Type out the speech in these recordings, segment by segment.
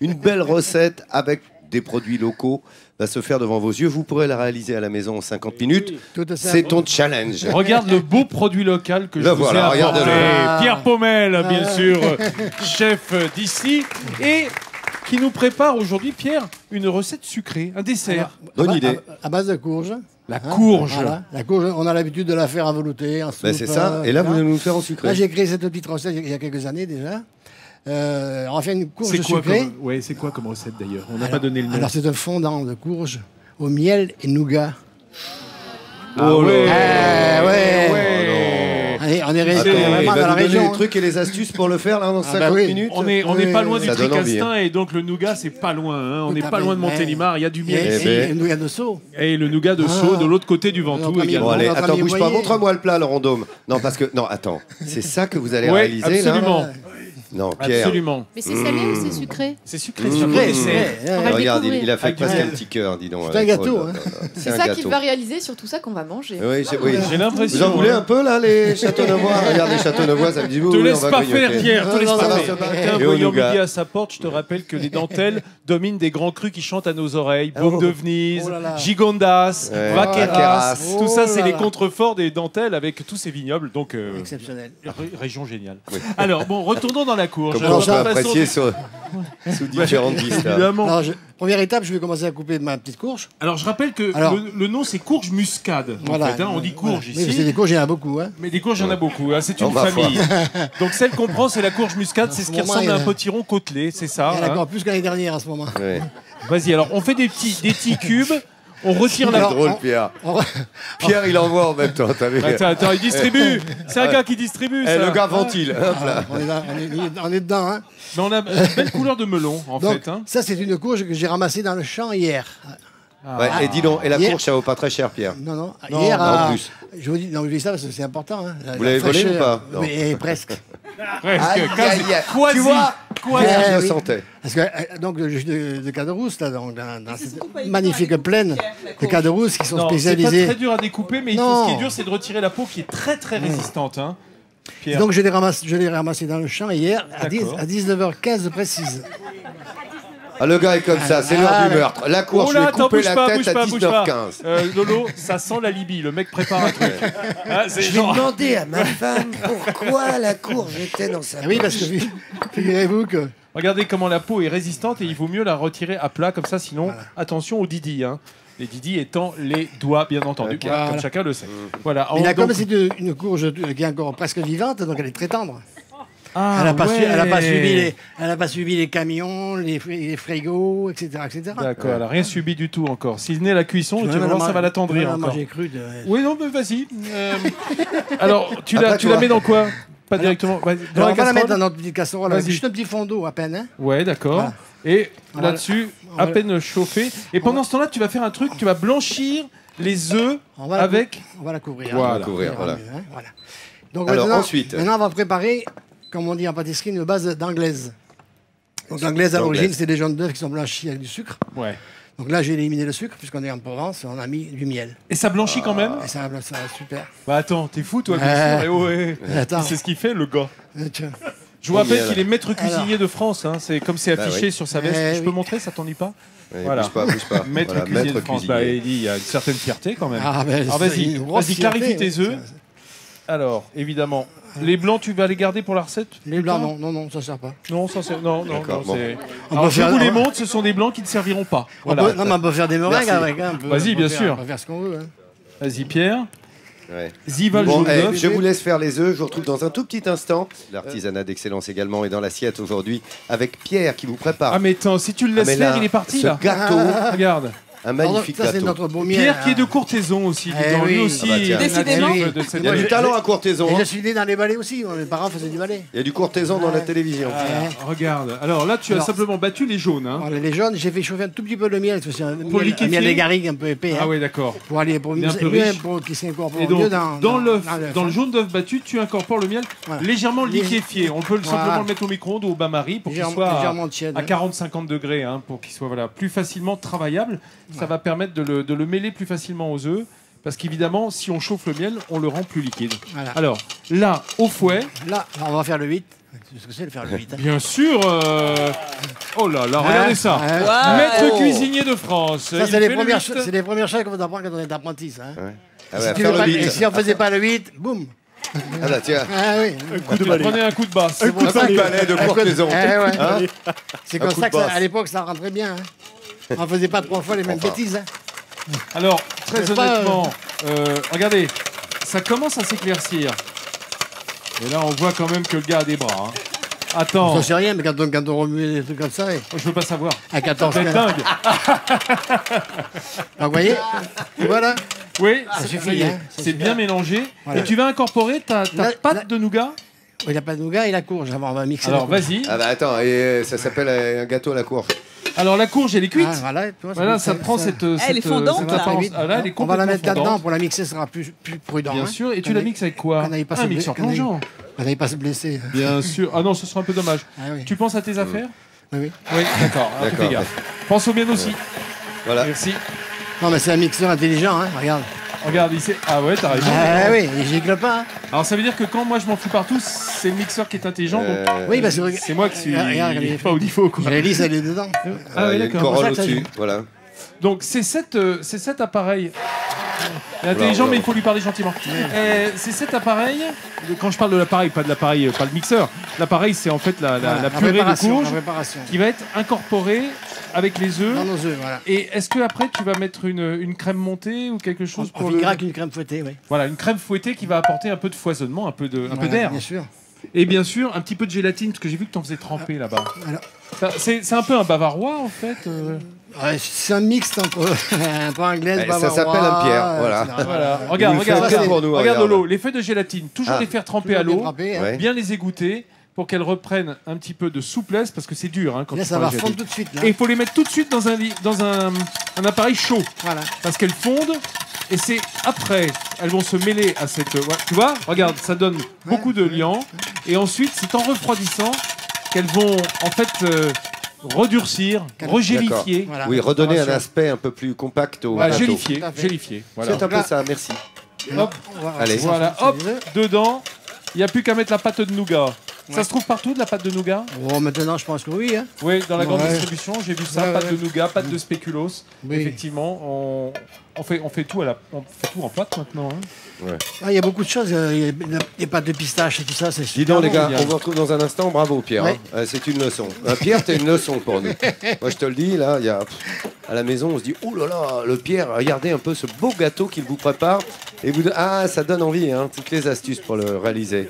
Une belle recette avec des produits locaux va se faire devant vos yeux. Vous pourrez la réaliser à la maison en 50 minutes. C'est ton challenge. Regarde le beau produit local que je vous ai apporté. Pierre Paumel, bien sûr, chef d'ici. Et qui nous prépare aujourd'hui, Pierre, une recette sucrée, un dessert. Bonne idée. À base de courge. La courge. Voilà. La courge, on a l'habitude de la faire en velouté, en soupe. C'est ça. Et là, vous allez nous le faire en sucré. Là, j'ai créé cette petite recette il y a quelques années déjà. On va faire une courge sucrée. C'est quoi comme recette d'ailleurs? On n'a pas donné le nom. Alors, c'est un fondant de courge au miel et nougat. Oh ouais. Allez, on est resté vraiment dans la région. Les trucs et les astuces pour le faire là dans 50 minutes. On n'est pas loin du Tricastin et donc le nougat c'est pas loin. Hein. On n'est pas loin de Montélimar. Il y a du miel. Et le nougat de Sceaux. Et le nougat de Sceaux de l'autre côté du Ventoux également. Bon allez, attends, bouge pas. Montre-moi le plat, Laurent Dôme. Non parce que attends, c'est ça que vous allez réaliser absolument. là. Non, Pierre. Absolument. Mais c'est salé ou c'est sucré? C'est sucré. Regarde, il a fait presque un petit cœur, dis donc. C'est un gâteau. C'est ça qu'il va réaliser, surtout ça qu'on va manger. Oui, j'ai l'impression. Vous en voulez un peu là, les Châteaunevois? Regarde les Châteaunevois, ça me dit. Te laisse pas faire, Pierre. Te laisse pas faire. Un voyant midi à sa porte, je te rappelle que les dentelles dominent des grands crus qui chantent à nos oreilles. Baume de Venise, Gigondas, Vaqueras. Tout ça, c'est les contreforts des dentelles avec tous ces vignobles. Donc exceptionnel. Région géniale. Alors bon, retournons dans la courge. Comment on peut apprécier sous différentes vistes là. Évidemment. Première étape, je vais commencer à couper ma petite courge. Alors je rappelle que le nom c'est courge muscade. Voilà. En fait, on dit courge ici. Mais c'est des courges, il y en a beaucoup. Hein. Mais des courges, il y en a beaucoup. Hein. C'est une famille. Donc celle qu'on prend, c'est la courge muscade. C'est ce qui ressemble à un potiron côtelé. C'est ça. Il y en a encore plus que l'année dernière à ce moment. Ouais. Vas-y, alors on fait des petits cubes. On retire la... C'est drôle, Pierre. Pierre, il envoie en même temps. Attends, il distribue. C'est un gars qui distribue. Ça. Le gars ventile. On est dedans. Hein. Mais on a une belle couleur de melon, en fait. Hein. Ça, c'est une courge que j'ai ramassée dans le champ hier. Et dis donc, et la courge, ça vaut pas très cher, Pierre? Non. Hier, en plus. Je vous dis ça parce que c'est important. Hein. Vous l'avez volé ou pas? Mais presque. Quasi. Tu vois, je le sentais. Parce que donc le jus de Caderousse, là, dans cette magnifique plaine de Caderousse qui sont spécialisés. C'est pas très dur à découper, mais ce qui est dur, c'est de retirer la peau qui est très très résistante. Hein. Donc je l'ai ramassé dans le champ hier à 19h15 précise. Ah, le gars est comme ça, c'est l'heure du meurtre. La courge, je vais couper la tête à 19h15. Lolo, ça sent la Libye, le mec prépare un truc. Je vais demander à ma femme pourquoi la courge était dans sa Oui, parce que figurez-vous que... Regardez comment la peau est résistante et il vaut mieux la retirer à plat comme ça, sinon attention aux didis. Hein. Les didis étant les doigts, bien entendu, comme chacun le sait. Voilà. Mais comme c'est une courge qui est encore presque vivante, donc elle est très tendre. Ah, elle n'a pas suivi les camions, les frigos, etc. D'accord, elle n'a rien subi du tout encore. Si ce n'est la cuisson, tu vas voir, ça va l'attendrir encore. J'ai cru. Oui, non, mais vas-y. Alors, tu la mets dans quoi? Pas directement. On va la mettre dans notre petite casserole. Juste un petit fond d'eau à peine. Hein. Ouais, d'accord. Voilà. Et là-dessus, à peine chauffé. Et pendant ce temps-là, tu vas faire un truc. Tu vas blanchir les œufs avec. On va la couvrir. Voilà. Donc alors ensuite. Maintenant, on va préparer, comme on dit en pâtisserie, une base d'anglaise. Donc l'anglaise, à l'origine, c'est des jaunes d'œufs qui sont blanchis avec du sucre. Ouais. Donc là, j'ai éliminé le sucre, puisqu'on est en Provence, on a mis du miel. Et ça blanchit quand même? Et ça super. Bah attends, t'es fou toi, bien sûr. C'est ce qu'il fait, le gars. Je vous rappelle qu'il est maître cuisinier de France. Hein. C'est comme c'est affiché sur sa veste. Je peux montrer, ça t'ennuie pas? Voilà. Bouge pas. Maître cuisinier de France. Bah, il y a une certaine fierté quand même. Alors vas-y, clarifie tes œufs. Alors, évidemment, les blancs, tu vas les garder pour la recette? Les blancs, non, ça sert pas. Non, ça sert. Non. Bon. Je vous les montre, ce sont des blancs qui ne serviront pas. Voilà. Non, mais on peut faire des meringues avec. Vas-y, bien sûr. On peut faire ce qu'on veut. Hein. Vas-y, Pierre. Ouais. Ziva le jaune d'œuf. Je vous laisse faire les œufs. Je vous retrouve dans un tout petit instant. L'artisanat d'excellence également est dans l'assiette aujourd'hui avec Pierre qui vous prépare. Ah, mais attends, si tu le laisses faire, il est parti là. Ce gâteau. Regarde. Un magnifique ça, c'est gâteau. notre beau miel. Pierre qui est de Courthézon aussi. Lui aussi, décidément. Il y a du talent à Courthézon. Et je suis né dans les ballets aussi. Mes parents faisaient du ballet. Il y a du Courthézon dans la télévision. Regarde. Alors là, tu as simplement battu les jaunes. Hein. Voilà, les jaunes, j'ai fait chauffer un tout petit peu le miel. C'est un miel des garrigues un peu épais. Ah oui, d'accord. Pour qu'il s'incorpore mieux dans le jaune d'œuf battu, tu incorpores le miel légèrement liquéfié. On peut simplement le mettre au micro-ondes ou au bain-marie pour qu'il soit à 40-50 degrés, pour qu'il soit plus facilement travaillable. Ça va permettre de le mêler plus facilement aux œufs. Parce qu'évidemment, si on chauffe le miel, on le rend plus liquide. Voilà. Alors, là, au fouet... Là, on va faire le 8. Tu sais ce que c'est le fer à l'huile, hein? Bien sûr. Oh là là, regardez ça. Maître cuisinier de France. Ça, c'est les premières choses qu'on vous apprend quand on est apprenti, ça. Hein. Et si on faisait pas le 8, boum. Ah là, tiens. Ah oui. Prenez un coup de basse. Un coup de balai de courtisan. C'est comme ça qu'à l'époque, ça rentrait bien. Hein. On faisait pas 3 fois les mêmes bêtises. Hein. Alors, très honnêtement, regardez, ça commence à s'éclaircir. Et là, on voit quand même que le gars a des bras. Hein. Attends. Ça, c'est rien, mais quand on remue des trucs comme ça. Je veux pas savoir. À 14 C'est dingue. Donc, vous voyez? Voilà. Oui, ça suffit. Hein. C'est bien mélangé. Voilà. Et tu vas incorporer ta pâte de nougat? Oui, la pâte de nougat et la courge. On va mixer. Alors, vas-y. Ah bah attends, et ça s'appelle un gâteau à la courge. Alors, la courge, elle est cuite. Voilà, ça prend cette elle est fondante, là. Là, elle est on va la mettre fondante. là-dedans pour la mixer, ce sera plus prudent. Bien sûr. Et tu la mixes avec quoi? Un mixeur plongeant. On n'allait pas se blesser. Bien sûr. Ah non, ce sera un peu dommage. Tu penses à tes affaires? Oui. Oui, d'accord. Fais gaffe. Pense au bien aussi. Voilà. Merci. Non, mais c'est un mixeur intelligent, hein. Regarde. Regarde, ici. Ah ouais, t'as raison. Ah oui, il gicle pas. Hein. Alors ça veut dire que quand moi je m'en fous partout, c'est le mixeur qui est intelligent. Donc oui, parce que c'est moi qui suis pas où il faut. La lisse, elle est dedans. Ah oui, d'accord. Corolle au-dessus. Voilà. Donc c'est cet appareil. Il est intelligent, mais il faut lui parler gentiment. C'est cet appareil. Quand je parle de l'appareil, pas le mixeur. L'appareil, c'est en fait la purée de courge qui va être incorporée avec les œufs. Dans nos œufs, voilà. Et est-ce que après tu vas mettre une crème montée ou quelque chose pour le... avec une crème fouettée, oui. Voilà, une crème fouettée qui va apporter un peu de foisonnement, un peu d'air. Bien sûr. Et bien sûr, un petit peu de gélatine, parce que j'ai vu que tu en faisais tremper là-bas. C'est un peu un bavarois, en fait. C'est un mix entre anglaise, bavarois. Ça s'appelle un Pierre, voilà. Regarde l'eau. Les feuilles de gélatine, toujours les faire tremper à l'eau, bien les égoutter, pour qu'elles reprennent un petit peu de souplesse, parce que c'est dur. Hein, quand là, ça va fondre tout de suite. Là. Et il faut les mettre tout de suite dans un appareil chaud. Voilà. Parce qu'elles fondent, et c'est après, elles vont se mêler à cette... tu vois, regarde, ça donne beaucoup de liant. Et ensuite, c'est en refroidissant qu'elles vont, en fait... redurcir, regélifier. Voilà. Oui, redonner un aspect un peu plus compact au gâteau. Gélifier. Voilà. C'est un peu ça, merci. Hop, allez. Voilà, hop, dedans, il n'y a plus qu'à mettre la pâte de nougat. Ça se trouve partout, de la pâte de nougat? Oh, maintenant, je pense que oui. Hein. Oui, dans la grande distribution, j'ai vu ça, pâte de nougat, pâte de spéculoos. Oui. Effectivement, on fait tout en pâte maintenant. Hein. Il y a beaucoup de choses. Il y a pâtes de pistache et tout ça. Dis donc, les gars, on vous retrouve dans un instant. Bravo, Pierre. Hein. C'est une leçon. Pierre, t'es une leçon pour nous. Moi, je te le dis, là, il y a... à la maison, on se dit, oh là là, le Pierre, regardez un peu ce beau gâteau qu'il vous prépare. Et vous... Ah, ça donne envie, hein, toutes les astuces pour le réaliser.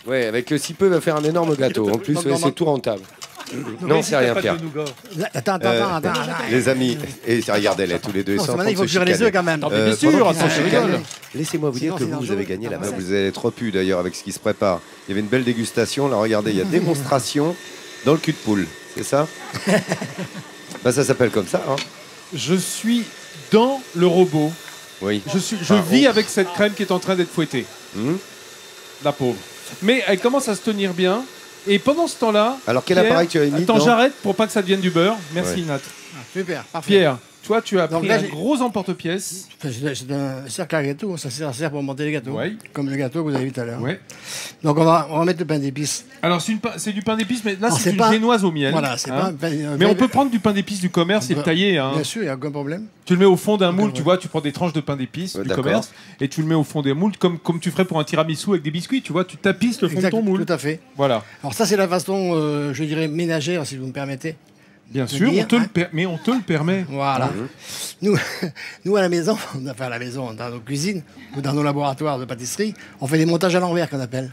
Ouais, avec si peu, il va faire un énorme gâteau. En plus, c'est tout rentable. Non, c'est rien, Pierre. Attends. Les amis, et regardez-les tous les deux. Il faut cuire les œufs quand même. Bien sûr, laissez-moi vous dire que vous avez gagné la main. Vous allez être repu d'ailleurs avec ce qui se prépare. Il y avait une belle dégustation. Là, regardez, il y a démonstration dans le cul de poule. C'est ça? Ça s'appelle comme ça. Hein. Je suis dans le robot. Oui. Je vis avec cette crème qui est en train d'être fouettée. La pauvre. Mais elle commence à se tenir bien. Et pendant ce temps-là... Alors, quel appareil tu as mis? Attends, j'arrête pour pas que ça devienne du beurre. Merci, Nat. Super, parfait. Pierre, toi, tu as pris un gros emporte-pièce. C'est un cercle à gâteau. Ça sert pour monter les gâteaux. Ouais. Comme le gâteau que vous avez vu tout à l'heure. Ouais. Donc, on va mettre le pain d'épices. Alors, c'est du pain d'épices, mais là, c'est une génoise au miel. Voilà, c'est pas... Mais on peut prendre du pain d'épices du commerce et le tailler. Hein. Bien sûr, il n'y a aucun problème. Tu le mets au fond d'un moule, tu vois, tu prends des tranches de pain d'épices du commerce et tu le mets au fond des moules comme tu ferais pour un tiramisu avec des biscuits, tu vois, tu tapisses le fond de ton moule. Tout à fait. Voilà. Alors ça, c'est la façon, je dirais, ménagère, si vous me permettez. Bien sûr, mais on te le permet. Voilà. Nous, à la maison, enfin à la maison, dans nos cuisines ou dans nos laboratoires de pâtisserie, on fait des montages à l'envers qu'on appelle.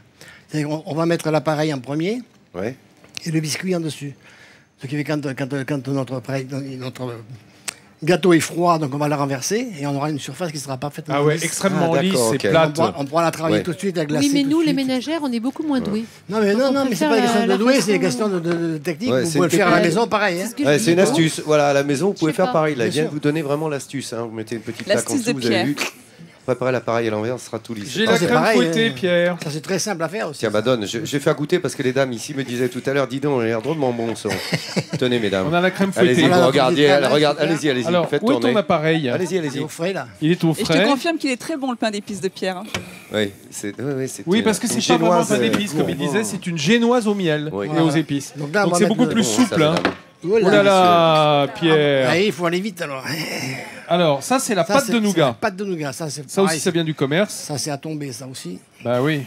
C'est-à-dire qu'on va mettre l'appareil en premier et le biscuit en dessus. Ce qui fait quand notre gâteau est froid, donc on va la renverser et on aura une surface qui sera parfaitement lisse. Extrêmement lisse et plate. On pourra la travailler tout de suite, la glacer. Oui, mais nous, les ménagères, on est beaucoup moins doués. Non, mais c'est pas une question de doué, c'est une question de technique. Vous pouvez le faire à la maison, pareil. C'est une astuce. Voilà, à la maison, vous pouvez faire pareil. Là, il vient de vous donner vraiment l'astuce. Vous mettez une petite plaque en dessous, vous avez vu. préparer l'appareil à l'envers, ce sera tout lisse. J'ai la crème fouettée, Pierre. Ça, c'est très simple à faire aussi. Tiens, bah donne, je vais faire goûter parce que les dames ici me disaient tout à l'heure, dis donc, on a l'air drôlement bon son. Tenez, mesdames. On a la crème fouettée. Allez-y, vous regardez, allez-y, allez-y. Alors, où est ton appareil? Allez-y, allez-y. Il est au frais, là. Il est au frais. Et je te confirme qu'il est très bon, le pain d'épices de Pierre. Oui, parce que c'est pas vraiment un pain d'épices, comme il disait, c'est une génoise au miel et aux épices. Donc c'est beaucoup plus souple. Oh là là, Pierre. Il faut aller vite alors. Alors, ça, c'est la pâte de nougat. Pâte de nougat, ça aussi, ça vient du commerce. Ça, c'est à tomber, ça aussi. Bah oui,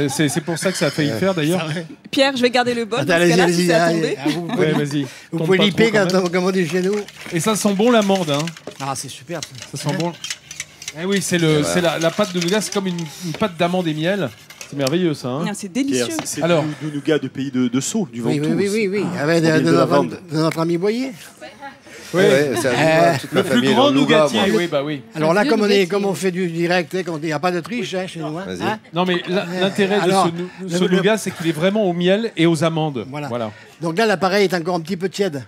c'est pour ça que ça a failli faire d'ailleurs. Pierre, je vais garder le bol. Allez-y, si c'est à tomber. Vas-y. Vous pouvez liper comme on dit chez nous. Et ça sent bon l'amande. Hein. Ah, c'est super. Ça sent bon. Eh oui, c'est la pâte de nougat, c'est comme une pâte d'amande et miel. C'est merveilleux ça. Hein. C'est délicieux. C'est du nougat de pays de Sceaux, du Ventoux. Oui. Avec de notre ami Boyer. Oui, toute la famille plus grand nougatier, oui. Alors là, comme on fait du direct, il n'y a pas de triche chez nous. Non, mais l'intérêt de ce nougat, c'est qu'il est vraiment au miel et aux amandes. Voilà. Donc là, l'appareil est encore un petit peu tiède.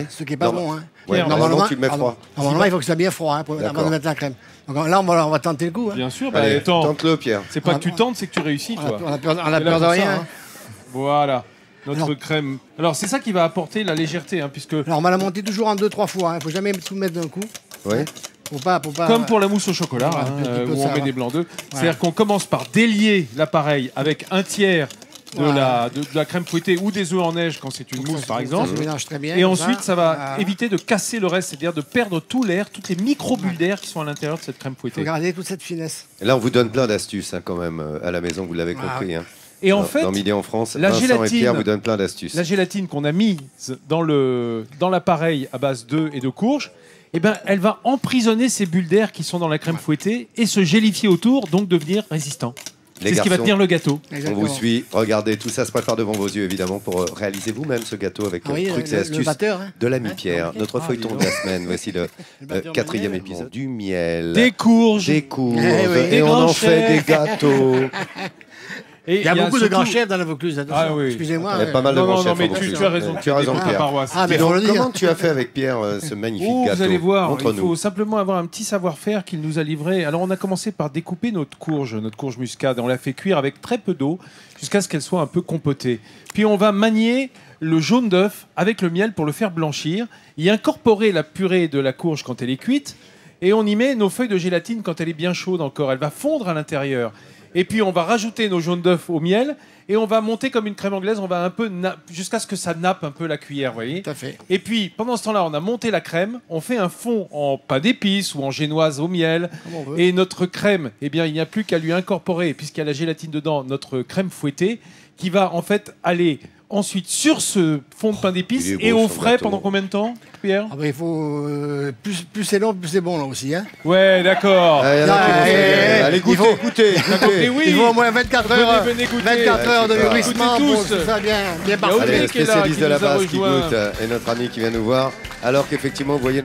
Ce qui n'est pas bon. Normalement, tu le mets froid. Normalement, il faut que ça soit bien froid avant de mettre la crème. Donc là, on va tenter le coup. Bien sûr, tente-le, Pierre. C'est pas que tu tentes, c'est que tu réussis, toi. On a peur de rien. Voilà. Notre crème. Alors, c'est ça qui va apporter la légèreté, puisque... Alors, on va la monter toujours en 2-3 fois. Il ne faut jamais tout mettre d'un coup. Oui. Faut pas... Comme pour la mousse au chocolat, où on met des blancs d'œufs. C'est-à-dire qu'on commence par délier l'appareil avec un tiers de la crème fouettée ou des œufs en neige quand c'est une mousse, par exemple. Et ensuite, ça va éviter de casser le reste, c'est-à-dire de perdre tout l'air, toutes les micro-bulles d'air qui sont à l'intérieur de cette crème fouettée. Regardez toute cette finesse. Et là, on vous donne plein d'astuces quand même à la maison, vous l'avez compris. Et en fait, dans Midi en France, la Vincent et Pierre vous donnent plein d'astuces. La gélatine qu'on a mise dans l'appareil à base d'œufs et de courges, elle va emprisonner ces bulles d'air qui sont dans la crème fouettée et se gélifier autour, donc devenir résistant. C'est ce qui va tenir le gâteau. Exactement. On vous suit. Regardez, tout ça se prépare devant vos yeux, évidemment, pour réaliser vous-même ce gâteau avec trucs et astuces de l'ami Pierre. Notre feuilleton de la semaine. Voici le 4e épisode. Du miel. Des courges. Et on en fait des gâteaux. Il y a beaucoup de grands chefs dans la Vaucluse. Excusez-moi. Il y a pas mal de grands chefs. Mais tu as raison. Tu as raison, Pierre. Comment tu as fait avec Pierre ce magnifique gâteau? Vous allez voir, il faut simplement avoir un petit savoir-faire qu'il nous a livré. Alors, on a commencé par découper notre courge muscade. On l'a fait cuire avec très peu d'eau jusqu'à ce qu'elle soit un peu compotée. Puis, on va manier le jaune d'œuf avec le miel pour le faire blanchir, y incorporer la purée de la courge quand elle est cuite, et on y met nos feuilles de gélatine quand elle est bien chaude encore. Elle va fondre à l'intérieur. Et puis on va rajouter nos jaunes d'œufs au miel et on va monter comme une crème anglaise. On va un peu jusqu'à ce que ça nappe un peu la cuillère, vous voyez. Tout à fait. Et puis pendant ce temps-là, on a monté la crème. On fait un fond en pain d'épices ou en génoise au miel. Et notre crème, il n'y a plus qu'à lui incorporer, puisqu'il y a la gélatine dedans, notre crème fouettée, qui va en fait aller ensuite sur ce fond de pain d'épices et au frais pendant combien de temps, Pierre? Il faut plus c'est long, plus c'est bon là aussi. Ouais, d'accord. Allez, goûtez. Il faut au moins 24 heures. 24 heures de mûrissement pour que ça bien parfait. Le spécialiste de la base qui goûte et notre ami qui vient nous voir. Alors qu'effectivement, vous voyez.